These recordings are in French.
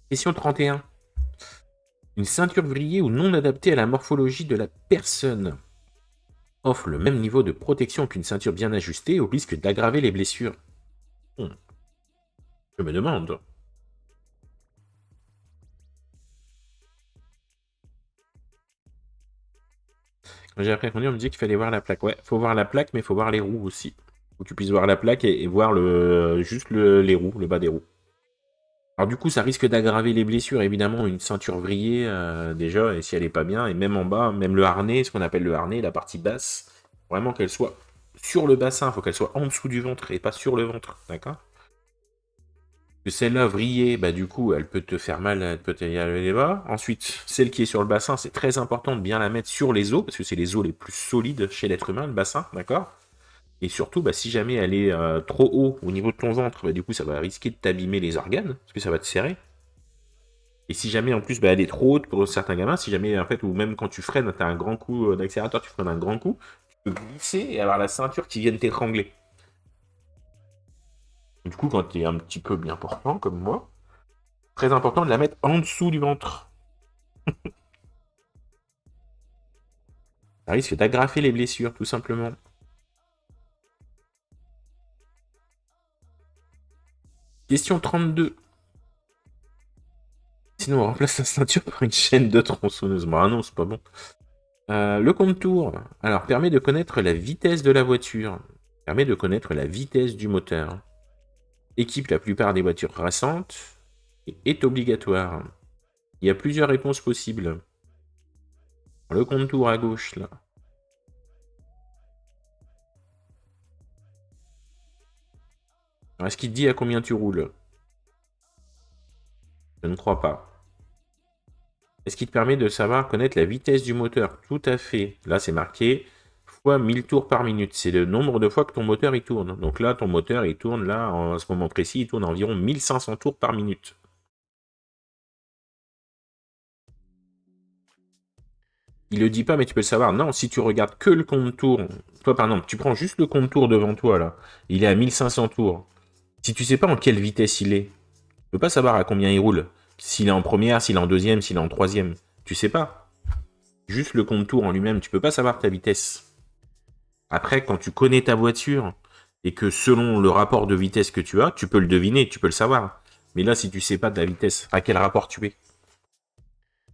Question 31. Une ceinture vrillée ou non adaptée à la morphologie de la personne offre le même niveau de protection qu'une ceinture bien ajustée au risque d'aggraver les blessures. Je me demande. Quand j'ai appris à conduire, on me disait qu'il fallait voir la plaque. Ouais, faut voir la plaque, mais faut voir les roues aussi. Faut que tu puisses voir la plaque et voir juste les roues, le bas des roues. Alors du coup, ça risque d'aggraver les blessures, évidemment, une ceinture vrillée déjà, et si elle est pas bien, et même en bas, même le harnais, ce qu'on appelle le harnais, la partie basse, vraiment qu'elle soit sur le bassin, il faut qu'elle soit en dessous du ventre et pas sur le ventre, d'accord? Que celle-là vrillée, bah du coup, elle peut te faire mal, elle peut te y aller les bas. Ensuite, celle qui est sur le bassin, c'est très important de bien la mettre sur les os, parce que c'est les os les plus solides chez l'être humain, le bassin, d'accord? Et surtout, bah, si jamais elle est trop haut au niveau de ton ventre, bah, du coup, ça va risquer de t'abîmer les organes, parce que ça va te serrer. Et si jamais en plus bah, elle est trop haute pour certains gamins, si jamais en fait, ou même quand tu freines, tu as un grand coup d'accélérateur, tu freines un grand coup, tu peux glisser et avoir la ceinture qui vienne t'étrangler. Du coup, quand tu es un petit peu bien portant comme moi, très important de la mettre en dessous du ventre. Ça risque d'aggraver les blessures, tout simplement. Question 32. Sinon, on remplace la ceinture par une chaîne de tronçonneuse. Bon, ah non, c'est pas bon. Le contour, alors, permet de connaître la vitesse de la voiture. Permet de connaître la vitesse du moteur. Équipe la plupart des voitures récentes. Et est obligatoire. Il y a plusieurs réponses possibles. Le contour à gauche, là. Alors, est-ce qu'il te dit à combien tu roules? Je ne crois pas. Est-ce qu'il te permet de savoir connaître la vitesse du moteur? Tout à fait. Là, c'est marqué fois 1000 tours par minute. C'est le nombre de fois que ton moteur il tourne. Donc là, ton moteur il tourne, là, à ce moment précis, il tourne à environ 1500 tours par minute. Il le dit pas, mais tu peux le savoir. Non, si tu regardes que le contour, toi par exemple, tu prends juste le contour devant toi là, il est à 1500 tours. Si tu sais pas en quelle vitesse il est, tu peux pas savoir à combien il roule. S'il est en première, s'il est en deuxième, s'il est en troisième. Tu sais pas. Juste le contour en lui-même, tu peux pas savoir ta vitesse. Après, quand tu connais ta voiture et que selon le rapport de vitesse que tu as, tu peux le deviner, tu peux le savoir. Mais là, si tu sais pas de la vitesse, à quel rapport tu es.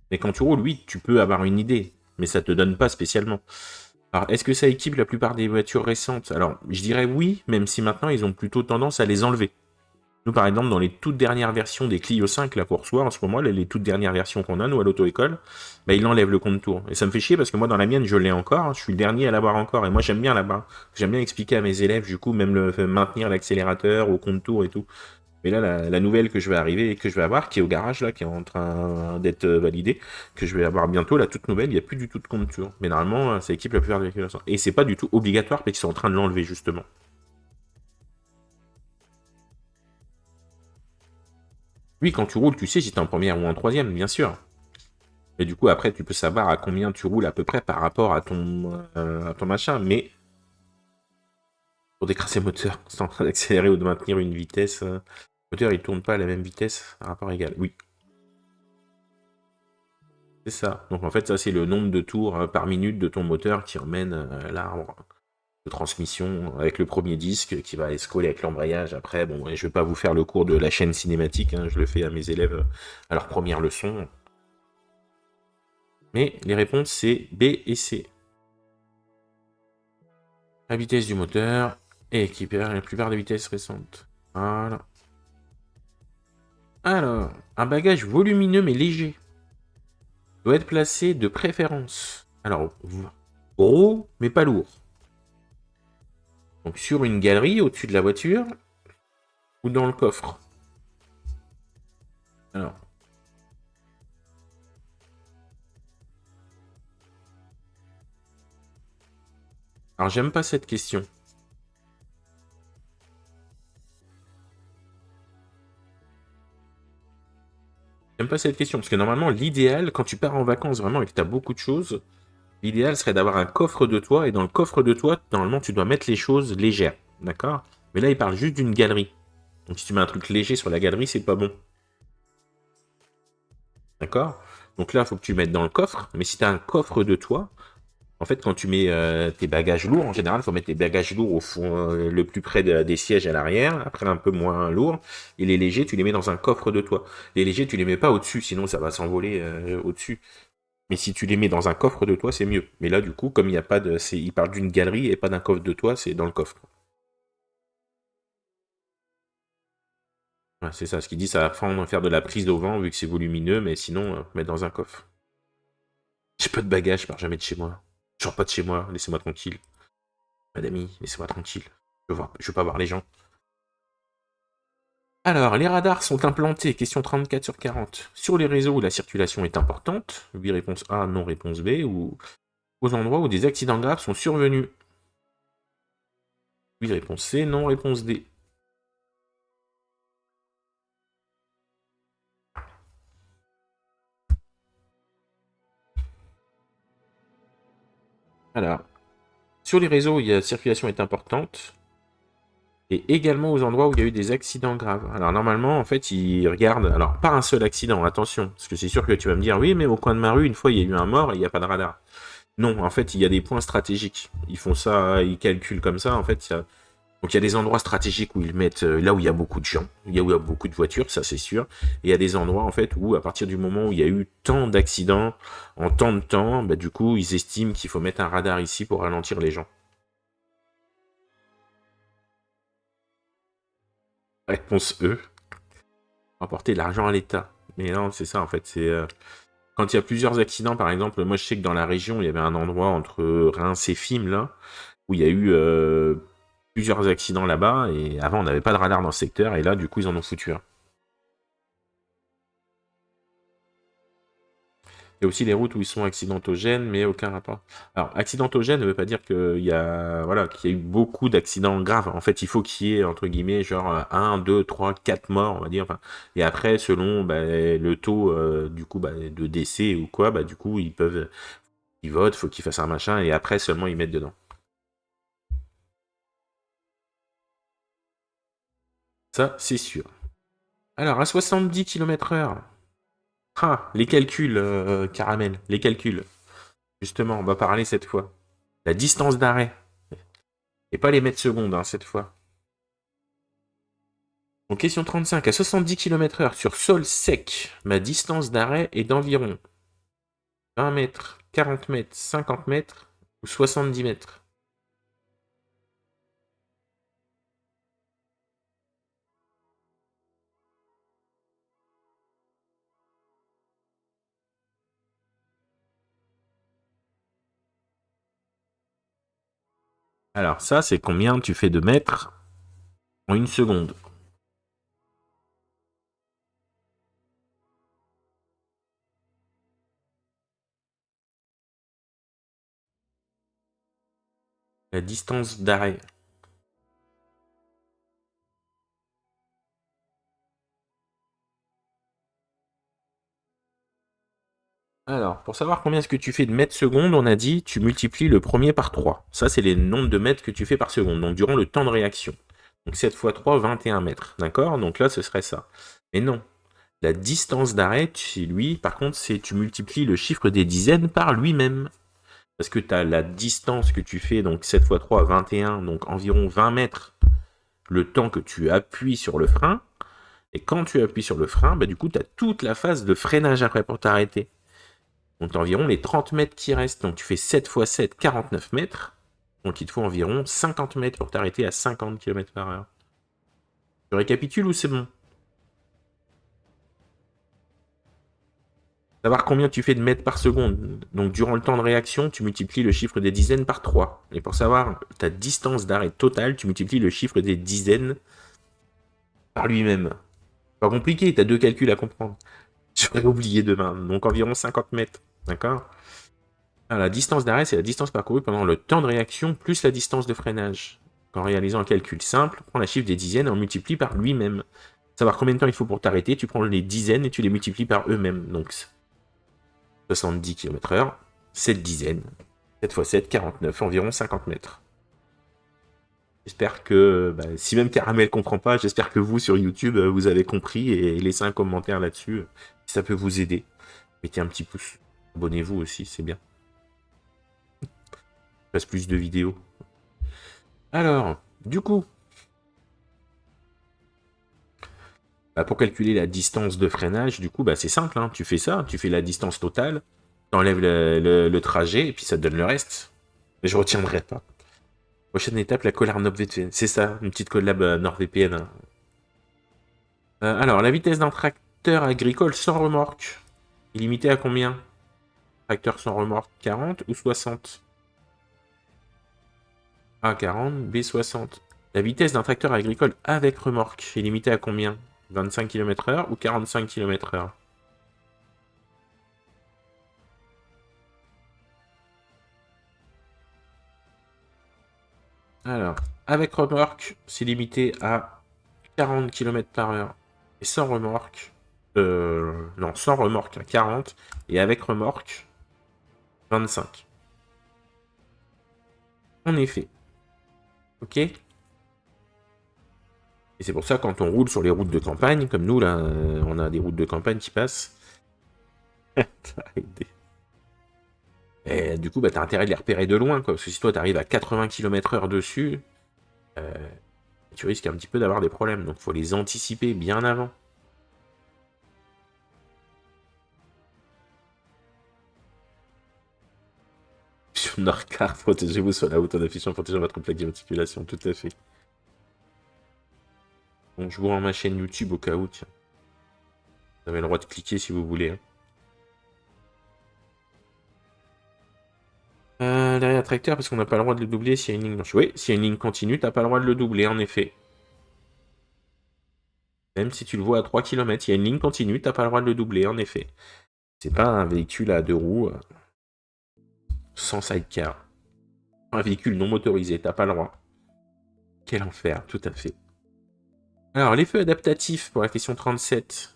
Mais quand tu roules, oui, tu peux avoir une idée, mais ça te donne pas spécialement. Alors, est-ce que ça équipe la plupart des voitures récentes? Alors, je dirais oui, même si maintenant ils ont plutôt tendance à les enlever. Nous, par exemple, dans les toutes dernières versions des Clio 5 là, qu'on reçoit en ce moment, les toutes dernières versions qu'on a, nous, à l'auto-école, bah, il enlève le compte-tour. Et ça me fait chier parce que moi, dans la mienne, je l'ai encore. Hein, je suis le dernier à l'avoir encore. Et moi, j'aime bien là-bas. J'aime bien expliquer à mes élèves, du coup, même maintenir l'accélérateur au compte-tour et tout. Mais là, la nouvelle que je vais arriver et que je vais avoir, qui est au garage, là, qui est en train d'être validée, que je vais avoir bientôt, la toute nouvelle, il n'y a plus du tout de compte-tour. Mais normalement, ça équipe la plupart des véhicules. Et c'est pas du tout obligatoire, parce qu'ils sont en train de l'enlever, justement. Oui, quand tu roules, tu sais si t'es en première ou en troisième, bien sûr. Et du coup, après, tu peux savoir à combien tu roules à peu près par rapport à ton machin. Mais pour décrasser le moteur, sans accélérer ou de maintenir une vitesse, le moteur il tourne pas à la même vitesse à rapport égal. Oui, c'est ça. Donc en fait, ça c'est le nombre de tours par minute de ton moteur qui emmène l'arbre de transmission avec le premier disque qui va aller se coller avec l'embrayage. Après, bon, je vais pas vous faire le cours de la chaîne cinématique. Hein, je le fais à mes élèves à leur première leçon. Mais les réponses c'est B et C. La vitesse du moteur est équipée à la plupart des vitesses récentes. Voilà. Alors, un bagage volumineux mais léger doit être placé de préférence. Alors, gros mais pas lourd. Donc sur une galerie au-dessus de la voiture ou dans le coffre. Alors, j'aime pas cette question. J'aime pas cette question parce que normalement l'idéal quand tu pars en vacances vraiment et que tu as beaucoup de choses, l'idéal serait d'avoir un coffre de toit et dans le coffre de toit, normalement tu dois mettre les choses légères, d'accord? Mais là il parle juste d'une galerie. Donc si tu mets un truc léger sur la galerie, c'est pas bon. D'accord? Donc là, il faut que tu le mettes dans le coffre. Mais si tu as un coffre de toi, en fait, quand tu mets tes bagages lourds, en général, il faut mettre tes bagages lourds au fond, le plus près des sièges à l'arrière, après un peu moins lourd. Et les légers, tu les mets dans un coffre de toi. Les légers, tu les mets pas au-dessus, sinon ça va s'envoler au-dessus. Mais si tu les mets dans un coffre de toi, c'est mieux. Mais là, du coup, comme il n'y a pas de. Il parle d'une galerie et pas d'un coffre de toi, c'est dans le coffre. Ouais, c'est ça. Ce qu'il dit, ça va faire de la prise au vent vu que c'est volumineux, mais sinon, mettre dans un coffre. J'ai pas de bagages, je pars jamais de chez moi. Je sors pas de chez moi, laissez-moi tranquille. Madame, laissez-moi tranquille. Je veux pas voir les gens. Alors, les radars sont implantés, question 34 sur 40, sur les réseaux où la circulation est importante, oui réponse A, non réponse B, ou aux endroits où des accidents graves sont survenus. Oui réponse C, non réponse D. Alors, sur les réseaux où la circulation est importante, et également aux endroits où il y a eu des accidents graves. Alors normalement, en fait, ils regardent, alors pas un seul accident, attention, parce que c'est sûr que tu vas me dire, oui, mais au coin de ma rue, une fois, il y a eu un mort et il n'y a pas de radar. Non, en fait, il y a des points stratégiques. Ils font ça, ils calculent comme ça, en fait, donc il y a des endroits stratégiques où ils mettent là où il y a beaucoup de gens, où il y a beaucoup de voitures, ça c'est sûr. Et il y a des endroits en fait où à partir du moment où il y a eu tant d'accidents en tant de temps, bah, du coup ils estiment qu'il faut mettre un radar ici pour ralentir les gens. Réponse E, rapporter de l'argent à l'État. Mais non, c'est ça en fait. C'est quand il y a plusieurs accidents, par exemple, moi je sais que dans la région il y avait un endroit entre Reims et Fismes là où il y a eu plusieurs accidents là-bas et avant on n'avait pas de radar dans ce secteur et là du coup ils en ont foutu un. Il y a aussi les routes où ils sont accidentogènes, mais aucun rapport. Alors, accidentogène ne veut pas dire voilà, qu'il y a eu beaucoup d'accidents graves. En fait, il faut qu'il y ait, entre guillemets, genre 1, 2, 3, 4 morts, on va dire. Enfin, et après, selon le taux du coup, de décès ou quoi, du coup, ils votent, faut qu'ils fassent un machin, et après seulement ils mettent dedans. Ça, c'est sûr. Alors, à 70 km/h, ah, les calculs, Caramel, les calculs. Justement, on va parler cette fois. La distance d'arrêt. Et pas les mètres secondes, hein, cette fois. Donc, question 35. À 70 km/h sur sol sec, ma distance d'arrêt est d'environ 20 mètres, 40 mètres, 50 mètres ou 70 mètres. Alors, ça, c'est combien tu fais de mètres en une seconde? La distance d'arrêt. Alors, pour savoir combien est-ce que tu fais de mètres secondes, on a dit tu multiplies le premier par 3. Ça, c'est les nombres de mètres que tu fais par seconde, donc durant le temps de réaction. Donc 7 fois 3, 21 mètres. D'accord? Donc là, ce serait ça. Mais non. La distance d'arrêt, lui, par contre, c'est tu multiplies le chiffre des dizaines par lui-même. Parce que tu as la distance que tu fais, donc 7 fois 3, 21, donc environ 20 mètres, le temps que tu appuies sur le frein. Et quand tu appuies sur le frein, du coup, tu as toute la phase de freinage après pour t'arrêter. Donc tu as environ les 30 mètres qui restent. Donc tu fais 7 fois 7, 49 mètres. Donc il te faut environ 50 mètres pour t'arrêter à 50 km/h. Je récapitule ou c'est bon? Savoir combien tu fais de mètres par seconde. Donc durant le temps de réaction, tu multiplies le chiffre des dizaines par 3. Et pour savoir ta distance d'arrêt totale, tu multiplies le chiffre des dizaines par lui-même. Pas compliqué, tu as deux calculs à comprendre. J'aurais oublié demain. Donc environ 50 mètres. D'accord? Alors, la distance d'arrêt, c'est la distance parcourue pendant le temps de réaction plus la distance de freinage. En réalisant un calcul simple, prends la chiffre des dizaines et on multiplie par lui-même. Savoir combien de temps il faut pour t'arrêter, tu prends les dizaines et tu les multiplies par eux-mêmes. Donc 70 km/h, 7 dizaines. 7 fois 7, 49, environ 50 mètres. J'espère que, bah, si même Caramel comprend pas, j'espère que vous, sur YouTube, vous avez compris et laissez un commentaire là-dessus, si ça peut vous aider. Mettez un petit pouce. Abonnez-vous aussi, c'est bien. Je fasse plus de vidéos. Alors, du coup, bah, pour calculer la distance de freinage, du coup, bah, c'est simple, hein. Tu fais ça, tu fais la distance totale, tu enlèves le trajet, et puis ça te donne le reste. Mais je retiendrai pas. Prochaine étape, la collab NordVPN. C'est ça, une petite collab NordVPN. Hein. Alors, la vitesse d'un tracteur agricole sans remorque. Est limitée à combien? Tracteur sans remorque, 40 ou 60? A 40, B 60. La vitesse d'un tracteur agricole avec remorque est limitée à combien? 25 km/h ou 45 km/h? Alors, avec remorque, c'est limité à 40 km/h. Et sans remorque, non, sans remorque à 40. Et avec remorque, 25. En effet. Ok? Et c'est pour ça, quand on roule sur les routes de campagne, comme nous, là, on a des routes de campagne qui passent. Et du coup, bah, t'as intérêt de les repérer de loin, quoi. Parce que si toi, t'arrives à 80 km/h dessus, tu risques un petit peu d'avoir des problèmes. Donc, faut les anticiper bien avant. Sur Nordcar, protégez-vous sur la route en affichant protégeant votre plaque d'immatriculation, tout à fait. Donc, je vous rends ma chaîne YouTube au cas où, tiens. Vous avez le droit de cliquer si vous voulez. Hein. Derrière tracteur, parce qu'on n'a pas le droit de le doubler s'il y a une ligne blanche. Oui, s'il y a une ligne continue, t'as pas le droit de le doubler, en effet. Même si tu le vois à 3 km, il y a une ligne continue, t'as pas le droit de le doubler, en effet. C'est pas un véhicule à deux roues sans sidecar. Un véhicule non motorisé, t'as pas le droit. Quel enfer, tout à fait. Alors, les feux adaptatifs pour la question 37.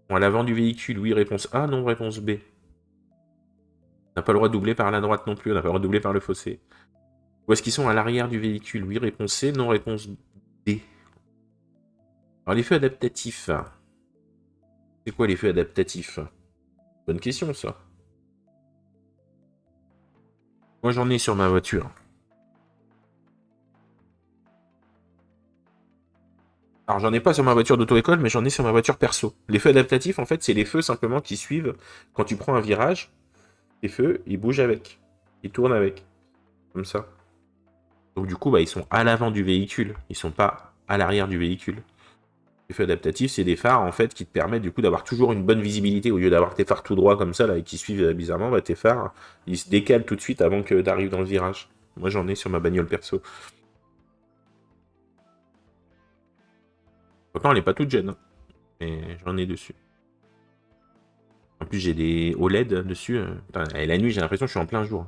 Bon, à l'avant du véhicule, oui, réponse A, non, réponse B. On n'a pas le droit de doubler par la droite non plus, on n'a pas le droit de doubler par le fossé. Où est-ce qu'ils sont à l'arrière du véhicule? Oui, réponse C, non, réponse D. Alors, les feux adaptatifs. C'est quoi les feux adaptatifs? Bonne question, ça. Moi, j'en ai sur ma voiture. Alors, j'en ai pas sur ma voiture d'auto-école, mais j'en ai sur ma voiture perso. Les feux adaptatifs, en fait, c'est les feux simplement qui suivent quand tu prends un virage. Les feux, ils bougent avec. Ils tournent avec. Comme ça. Donc, du coup, bah, ils sont à l'avant du véhicule. Ils sont pas à l'arrière du véhicule. Les feux adaptatifs, c'est des phares, en fait, qui te permettent, du coup, d'avoir toujours une bonne visibilité. Au lieu d'avoir tes phares tout droits comme ça, là, et qui suivent bizarrement, bah, tes phares, ils se décalent tout de suite avant que tu arrives dans le virage. Moi, j'en ai sur ma bagnole perso. Pourtant, elle est pas toute jeune. Hein. Mais j'en ai dessus. En plus, j'ai des OLED dessus. Et la nuit, j'ai l'impression que je suis en plein jour.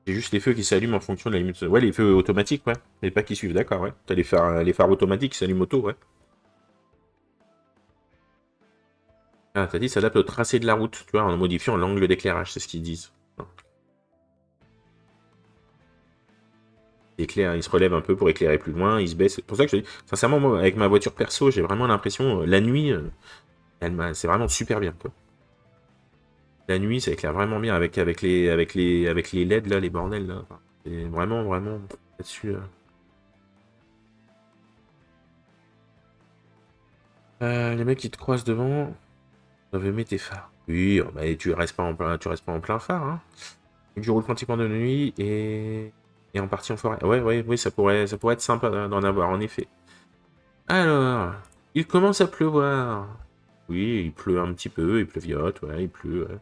J'ai juste les feux qui s'allument en fonction de la limite. Ouais, les feux automatiques, ouais. Les pas qui suivent, d'accord, ouais. T'as les phares automatiques qui s'allument auto, ouais. Ah, t'as dit, ça s'adapte au tracé de la route, tu vois, en modifiant l'angle d'éclairage, c'est ce qu'ils disent. Il se relève un peu pour éclairer plus loin, il se baisse. C'est pour ça que je dis, sincèrement, moi, avec ma voiture perso, j'ai vraiment l'impression, la nuit, c'est vraiment super bien, quoi. La nuit, ça éclaire vraiment bien avec les LED, là, les bordels, là. Enfin, c'est vraiment, vraiment, là-dessus. Les mecs qui te croisent devant, doivent aimer tes phares. Oui, bah, tu restes pas en plein phare, hein. Et tu roules pratiquement de nuit et en partie en forêt. Ouais, ouais, oui, ça pourrait être sympa d'en avoir, en effet. Alors, il commence à pleuvoir. Oui, il pleut un petit peu, il pleuviote, ouais, il pleut, ouais.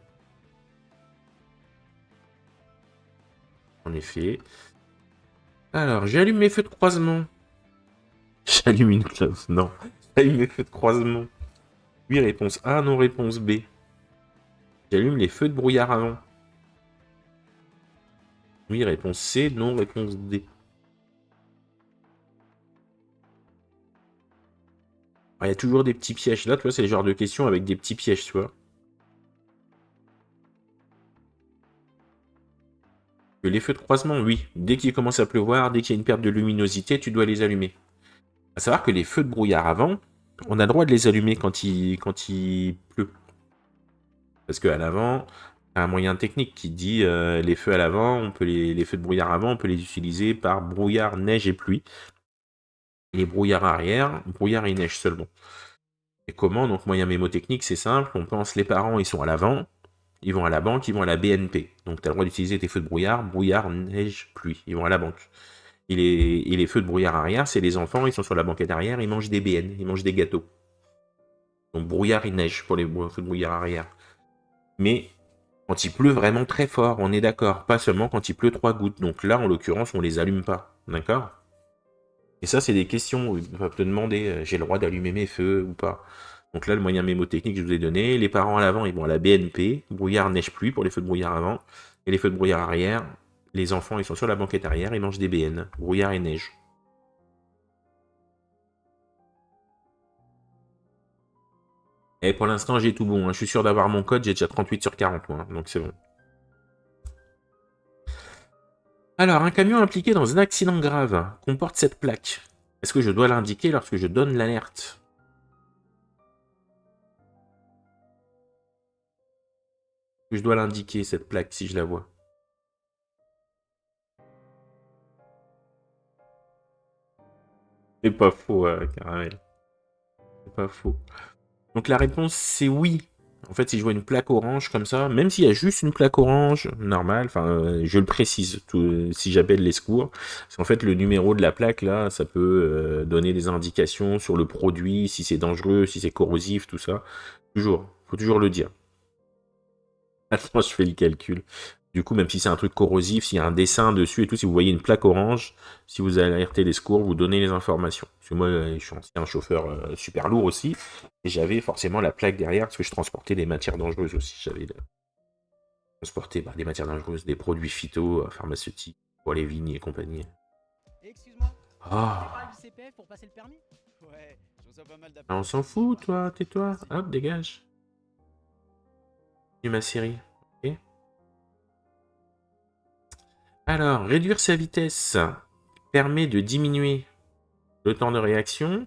En effet. Alors, j'allume mes feux de croisement. J'allume une clope, non. J'allume mes feux de croisement. Oui, réponse A, non, réponse B. J'allume les feux de brouillard avant. Oui, réponse C, non, réponse D. Il y a toujours des petits pièges. Là, tu vois, c'est le genre de questions avec des petits pièges, tu vois. Que les feux de croisement, oui. Dès qu'il commence à pleuvoir, dès qu'il y a une perte de luminosité, tu dois les allumer. À savoir que les feux de brouillard avant, on a le droit de les allumer quand il pleut. Parce qu'à l'avant, un moyen technique qui dit les feux à l'avant, les feux de brouillard avant, on peut les utiliser par brouillard, neige et pluie. Et les brouillards arrière, brouillard et neige seulement. Et comment? Donc moyen mémotechnique, c'est simple, on pense les parents, ils sont à l'avant, ils vont à la banque, ils vont à la BNP. Donc tu as le droit d'utiliser tes feux de brouillard, neige, pluie. Ils vont à la banque. Et les feux de brouillard arrière, c'est les enfants, ils sont sur la banquette arrière, ils mangent des BN, ils mangent des gâteaux. Donc brouillard et neige pour les feux de brouillard arrière. Mais quand il pleut vraiment très fort, on est d'accord. Pas seulement quand il pleut 3 gouttes. Donc là, en l'occurrence, on les allume pas. D'accord? Et ça, c'est des questions où ils peuvent te demander j'ai le droit d'allumer mes feux ou pas. Donc là, le moyen mémotechnique que je vous ai donné, les parents à l'avant, ils vont à la BNP, brouillard, neige, pluie pour les feux de brouillard avant, et les feux de brouillard arrière, les enfants, ils sont sur la banquette arrière, ils mangent des BN, brouillard et neige. Et pour l'instant, j'ai tout bon, hein. Je suis sûr d'avoir mon code, j'ai déjà 38 sur 40, moi, donc c'est bon. Alors, un camion impliqué dans un accident grave comporte cette plaque. Est-ce que je dois l'indiquer lorsque je donne l'alerte? Je dois l'indiquer, cette plaque, si je la vois. C'est pas faux, Caramel. C'est pas faux. Donc la réponse, c'est oui. En fait, si je vois une plaque orange comme ça, même s'il y a juste une plaque orange, normale, enfin, je le précise si j'appelle les secours, parce qu'en fait, le numéro de la plaque, là, ça peut donner des indications sur le produit, si c'est dangereux, si c'est corrosif, tout ça. Toujours, faut toujours le dire. Attends, je fais le calcul. Du coup, même si c'est un truc corrosif, s'il y a un dessin dessus et tout, si vous voyez une plaque orange, si vous alertez les secours, vous donnez les informations. Parce que moi, je suis ancien chauffeur super lourd aussi, et j'avais forcément la plaque derrière, parce que je transportais des matières dangereuses aussi. J'avais transporté des matières dangereuses, des produits phyto, pharmaceutiques, pour les vignes et compagnie. Excuse-moi, Ah, c'est pas le CPF pour passer le permis? Ouais, je reçois pas mal d'appels. on s'en fout, toi, tais-toi. Hop, dégage. Ma série. Ok. Alors, réduire sa vitesse permet de diminuer le temps de réaction,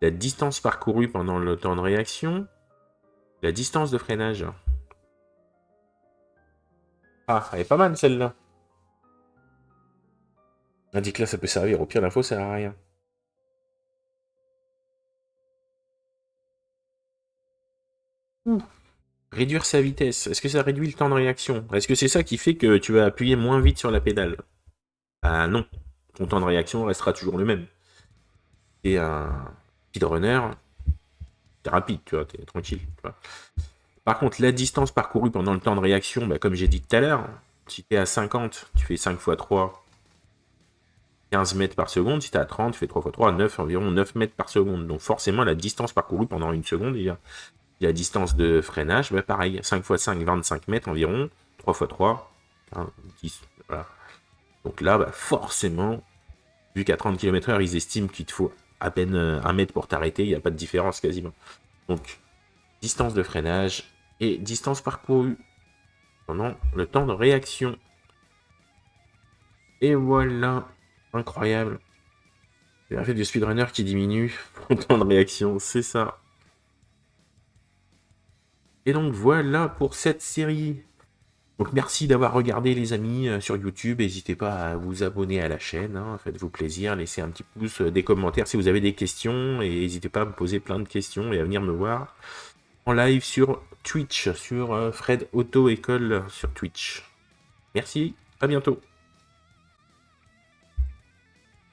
la distance parcourue pendant le temps de réaction, la distance de freinage. Ah, elle est pas mal celle-là. Indique là, ça peut servir. Au pire, l'info sert à rien. Ouh. Réduire sa vitesse. Est-ce que ça réduit le temps de réaction? Est-ce que c'est ça qui fait que tu vas appuyer moins vite sur la pédale? Ah non. Ton temps de réaction restera toujours le même. Et un speedrunner, t'es rapide, tu vois, t'es tranquille. Tu vois. Par contre, la distance parcourue pendant le temps de réaction, comme j'ai dit tout à l'heure, si tu es à 50, tu fais 5 x 3, 15 mètres par seconde. Si tu es à 30, tu fais 3 x 3, 9, environ 9 mètres par seconde. Donc forcément, la distance parcourue pendant une seconde, il y a la distance de freinage, pareil, 5 x 5, 25 mètres environ, 3 x 3, 10, voilà. Donc là, forcément, vu qu'à 30 km/h, ils estiment qu'il te faut à peine 1 mètre pour t'arrêter, il n'y a pas de différence quasiment. Donc, distance de freinage et distance parcourue pendant le temps de réaction. Et voilà, incroyable. C'est un fait du speedrunner qui diminue le temps de réaction, c'est ça. Et donc voilà pour cette série. Donc merci d'avoir regardé les amis sur YouTube. N'hésitez pas à vous abonner à la chaîne. Hein. Faites-vous plaisir, laissez un petit pouce, des commentaires si vous avez des questions. Et n'hésitez pas à me poser plein de questions et à venir me voir en live sur Twitch, sur Fred Auto École sur Twitch. Merci, à bientôt.